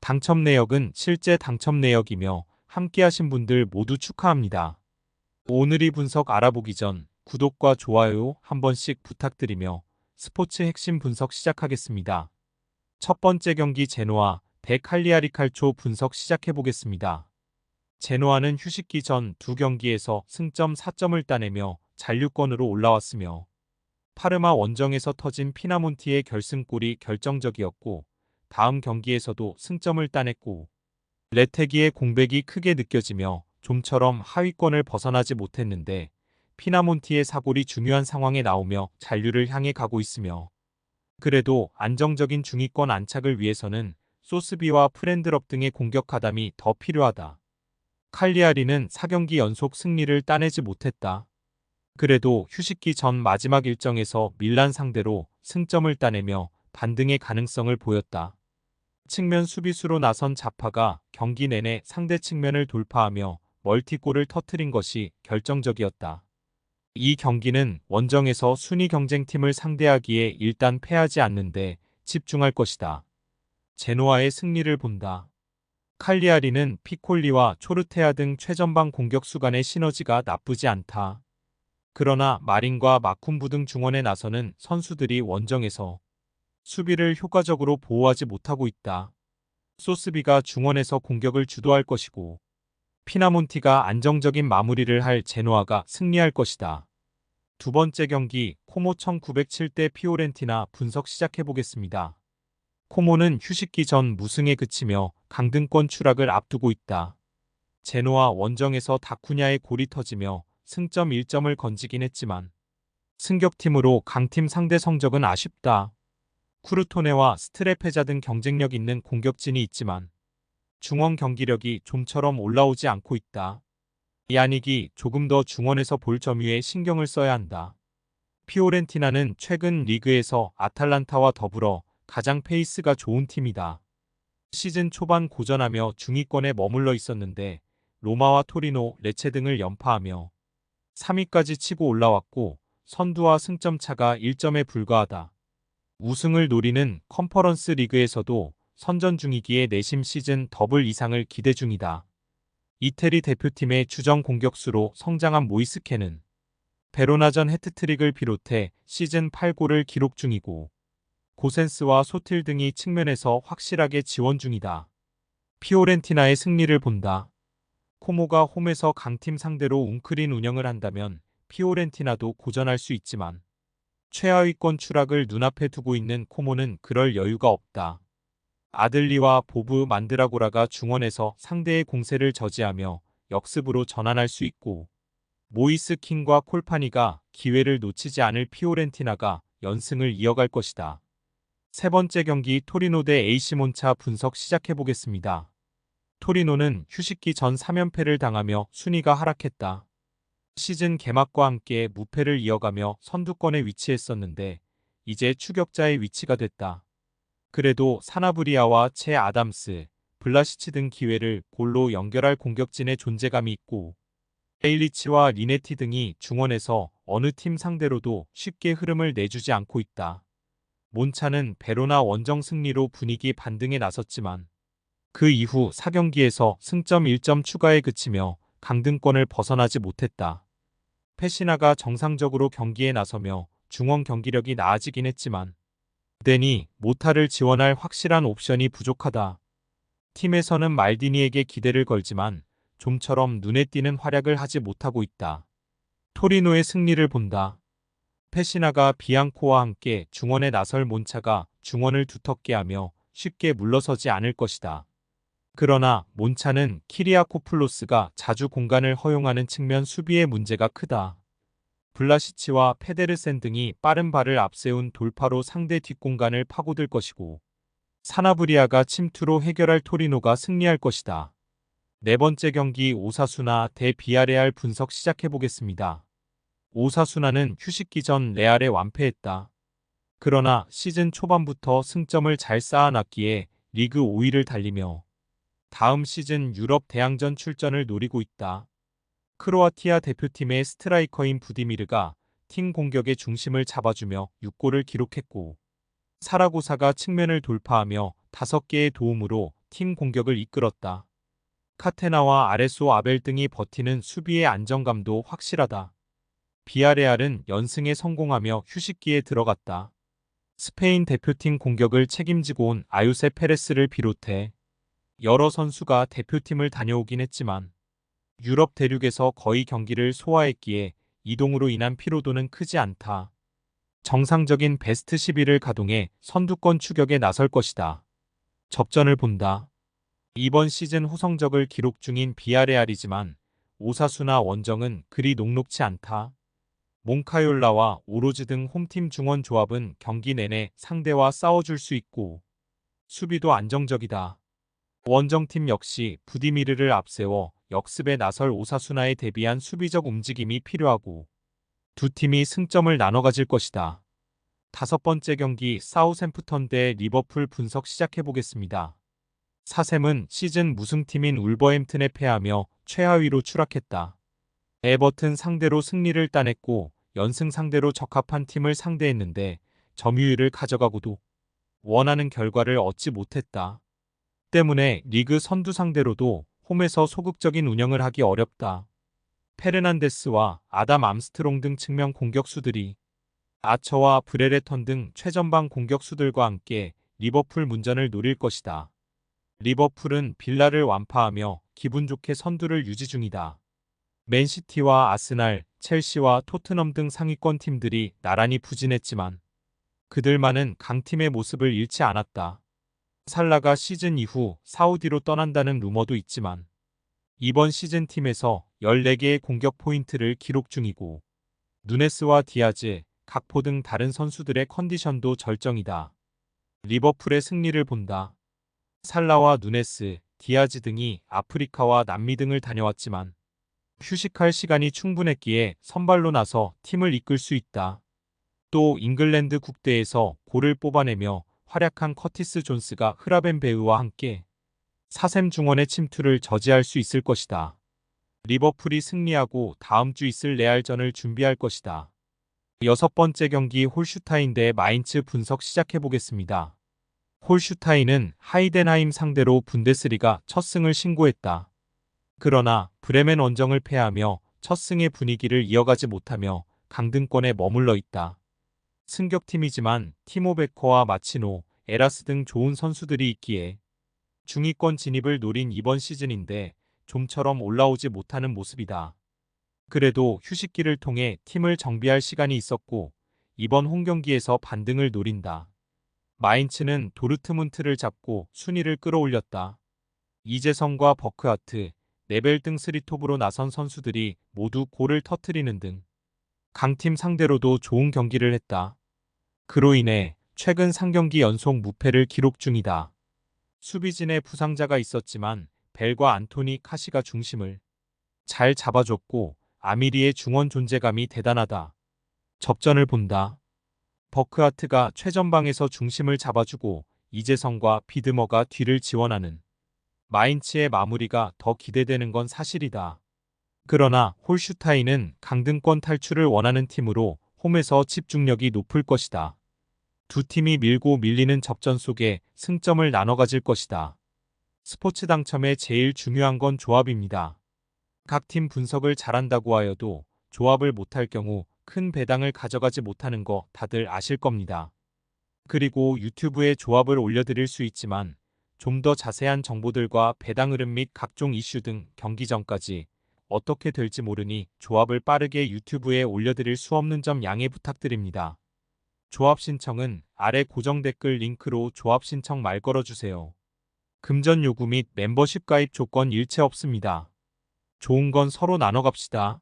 당첨 내역은 실제 당첨 내역이며 함께하신 분들 모두 축하합니다. 오늘의 분석 알아보기 전 구독과 좋아요 한 번씩 부탁드리며 스포츠 핵심 분석 시작하겠습니다. 첫 번째 경기 제노아 대 칼리아리 칼초 분석 시작해보겠습니다. 제노아는 휴식기 전 두 경기에서 승점 4점을 따내며 잔류권으로 올라왔으며 파르마 원정에서 터진 피나몬티의 결승골이 결정적이었고 다음 경기에서도 승점을 따냈고 레테기의 공백이 크게 느껴지며 좀처럼 하위권을 벗어나지 못했는데 피나몬티의 사골이 중요한 상황에 나오며 잔류를 향해 가고 있으며 그래도 안정적인 중위권 안착을 위해서는 소스비와 프렌드럽 등의 공격 가담이 더 필요하다. 칼리아리는 4경기 연속 승리를 따내지 못했다. 그래도 휴식기 전 마지막 일정에서 밀란 상대로 승점을 따내며 반등의 가능성을 보였다. 측면 수비수로 나선 자파가 경기 내내 상대 측면을 돌파하며 멀티골을 터뜨린 것이 결정적이었다. 이 경기는 원정에서 순위 경쟁팀을 상대하기에 일단 패하지 않는데 집중할 것이다. 제노아의 승리를 본다. 칼리아리는 피콜리와 초르테아 등 최전방 공격수 간의 시너지가 나쁘지 않다. 그러나 마린과 마쿰부 등 중원에 나서는 선수들이 원정에서 수비를 효과적으로 보호하지 못하고 있다. 소스비가 중원에서 공격을 주도할 것이고 피나몬티가 안정적인 마무리를 할 제노아가 승리할 것이다. 두 번째 경기 코모 1907 대 피오렌티나 분석 시작해보겠습니다. 코모는 휴식기 전 무승에 그치며 강등권 추락을 앞두고 있다. 제노아 원정에서 다쿠냐의 골이 터지며 승점 1점을 건지긴 했지만 승격팀으로 강팀 상대 성적은 아쉽다. 쿠르토네와 스트레페자 등 경쟁력 있는 공격진이 있지만 중원 경기력이 좀처럼 올라오지 않고 있다. 야닉이 조금 더 중원에서 볼 점유에 신경을 써야 한다. 피오렌티나는 최근 리그에서 아탈란타와 더불어 가장 페이스가 좋은 팀이다. 시즌 초반 고전하며 중위권에 머물러 있었는데 로마와 토리노, 레체 등을 연파하며 3위까지 치고 올라왔고 선두와 승점 차가 1점에 불과하다. 우승을 노리는 컨퍼런스 리그에서도 선전 중이기에 내심 시즌 더블 이상을 기대 중이다. 이태리 대표팀의 주전 공격수로 성장한 모이스케는 베로나전 해트트릭을 비롯해 시즌 8골을 기록 중이고 고센스와 소틸 등이 측면에서 확실하게 지원 중이다. 피오렌티나의 승리를 본다. 코모가 홈에서 강팀 상대로 웅크린 운영을 한다면 피오렌티나도 고전할 수 있지만 최하위권 추락을 눈앞에 두고 있는 코모는 그럴 여유가 없다. 아들리와 보브 만드라고라가 중원에서 상대의 공세를 저지하며 역습으로 전환할 수 있고 모이스 킹과 콜파니가 기회를 놓치지 않을 피오렌티나가 연승을 이어갈 것이다. 세 번째 경기 토리노 대 AC 몬차 분석 시작해보겠습니다. 토리노는 휴식기 전 3연패를 당하며 순위가 하락했다. 시즌 개막과 함께 무패를 이어가며 선두권에 위치했었는데 이제 추격자의 위치가 됐다. 그래도 사나브리아와 체 아담스, 블라시치 등 기회를 골로 연결할 공격진의 존재감이 있고 에일리치와 리네티 등이 중원에서 어느 팀 상대로도 쉽게 흐름을 내주지 않고 있다. 몬차는 베로나 원정 승리로 분위기 반등에 나섰지만 그 이후 4경기에서 승점 1점 추가에 그치며 강등권을 벗어나지 못했다. 페시나가 정상적으로 경기에 나서며 중원 경기력이 나아지긴 했지만 데니 모타를 지원할 확실한 옵션이 부족하다. 팀에서는 말디니에게 기대를 걸지만 좀처럼 눈에 띄는 활약을 하지 못하고 있다. 토리노의 승리를 본다. 페시나가 비앙코와 함께 중원에 나설 몬차가 중원을 두텁게 하며 쉽게 물러서지 않을 것이다. 그러나 몬차는 키리아코플로스가 자주 공간을 허용하는 측면 수비의 문제가 크다. 블라시치와 페데르센 등이 빠른 발을 앞세운 돌파로 상대 뒷공간을 파고들 것이고 사나브리아가 침투로 해결할 토리노가 승리할 것이다. 네 번째 경기 오사수나 대 비아레알 분석 시작해보겠습니다. 오사수나는 휴식기 전 레알에 완패했다. 그러나 시즌 초반부터 승점을 잘 쌓아놨기에 리그 5위를 달리며 다음 시즌 유럽 대항전 출전을 노리고 있다. 크로아티아 대표팀의 스트라이커인 부디미르가 팀 공격의 중심을 잡아주며 6골을 기록했고 사라고사가 측면을 돌파하며 5개의 도움으로 팀 공격을 이끌었다. 카테나와 아레소 아벨 등이 버티는 수비의 안정감도 확실하다. 비아레알은 연승에 성공하며 휴식기에 들어갔다. 스페인 대표팀 공격을 책임지고 온 아유세 페레스를 비롯해 여러 선수가 대표팀을 다녀오긴 했지만 유럽 대륙에서 거의 경기를 소화했기에 이동으로 인한 피로도는 크지 않다. 정상적인 베스트 11을 가동해 선두권 추격에 나설 것이다. 접전을 본다. 이번 시즌 후성적을 기록 중인 비아레알이지만 오사수나 원정은 그리 녹록치 않다. 몽카yor라와 오로즈 등 홈팀 중원 조합은 경기 내내 상대와 싸워줄 수 있고 수비도 안정적이다. 원정팀 역시 부디미르를 앞세워 역습에 나설 오사수나에 대비한 수비적 움직임이 필요하고 두 팀이 승점을 나눠 가질 것이다. 다섯 번째 경기 사우샘프턴 대 리버풀 분석 시작해보겠습니다. 사샘은 시즌 무승팀인 울버햄튼에 패하며 최하위로 추락했다. 에버튼 상대로 승리를 따냈고 연승 상대로 적합한 팀을 상대했는데 점유율을 가져가고도 원하는 결과를 얻지 못했다. 때문에 리그 선두 상대로도 홈에서 소극적인 운영을 하기 어렵다. 페르난데스와 아담 암스트롱 등 측면 공격수들이 아처와 브레레턴 등 최전방 공격수들과 함께 리버풀 문전을 노릴 것이다. 리버풀은 빌라를 완파하며 기분 좋게 선두를 유지 중이다. 맨시티와 아스날, 첼시와 토트넘 등 상위권 팀들이 나란히 부진했지만 그들만은 강팀의 모습을 잃지 않았다. 살라가 시즌 이후 사우디로 떠난다는 루머도 있지만 이번 시즌 팀에서 14개의 공격 포인트를 기록 중이고 누네스와 디아즈, 각포 등 다른 선수들의 컨디션도 절정이다. 리버풀의 승리를 본다. 살라와 누네스, 디아즈 등이 아프리카와 남미 등을 다녀왔지만 휴식할 시간이 충분했기에 선발로 나서 팀을 이끌 수 있다. 또 잉글랜드 국대에서 골을 뽑아내며 활약한 커티스 존스가 흐라벤 베으와 함께 사샘 중원의 침투를 저지할 수 있을 것이다. 리버풀이 승리하고 다음 주 있을 레알전을 준비할 것이다. 여섯 번째 경기 홀슈타인 대 마인츠 분석 시작해보겠습니다. 홀슈타인은 하이덴하임 상대로 분데스리가 첫 승을 신고했다. 그러나 브레멘 원정을 패하며 첫 승의 분위기를 이어가지 못하며 강등권에 머물러 있다. 승격팀이지만 티모 베커와 마치노, 에라스 등 좋은 선수들이 있기에 중위권 진입을 노린 이번 시즌인데 좀처럼 올라오지 못하는 모습이다. 그래도 휴식기를 통해 팀을 정비할 시간이 있었고 이번 홈경기에서 반등을 노린다. 마인츠는 도르트문트를 잡고 순위를 끌어올렸다. 이재성과 버크하트, 네벨 등 스리톱으로 나선 선수들이 모두 골을 터뜨리는 등 강팀 상대로도 좋은 경기를 했다. 그로 인해 최근 3경기 연속 무패를 기록 중이다. 수비진에 부상자가 있었지만 벨과 안토니 카시가 중심을 잘 잡아줬고 아미리의 중원 존재감이 대단하다. 접전을 본다. 버크하트가 최전방에서 중심을 잡아주고 이재성과 비드머가 뒤를 지원하는 마인츠의 마무리가 더 기대되는 건 사실이다. 그러나 홀슈타인은 강등권 탈출을 원하는 팀으로 홈에서 집중력이 높을 것이다. 두 팀이 밀고 밀리는 접전 속에 승점을 나눠 가질 것이다. 스포츠 당첨에 제일 중요한 건 조합입니다. 각 팀 분석을 잘한다고 하여도 조합을 못할 경우 큰 배당을 가져가지 못하는 거 다들 아실 겁니다. 그리고 유튜브에 조합을 올려드릴 수 있지만 좀 더 자세한 정보들과 배당 흐름 및 각종 이슈 등 경기 전까지 어떻게 될지 모르니 조합을 빠르게 유튜브에 올려드릴 수 없는 점 양해 부탁드립니다. 조합 신청은 아래 고정 댓글 링크로 조합 신청 말 걸어주세요. 금전 요구 및 멤버십 가입 조건 일체 없습니다. 좋은 건 서로 나눠 갑시다.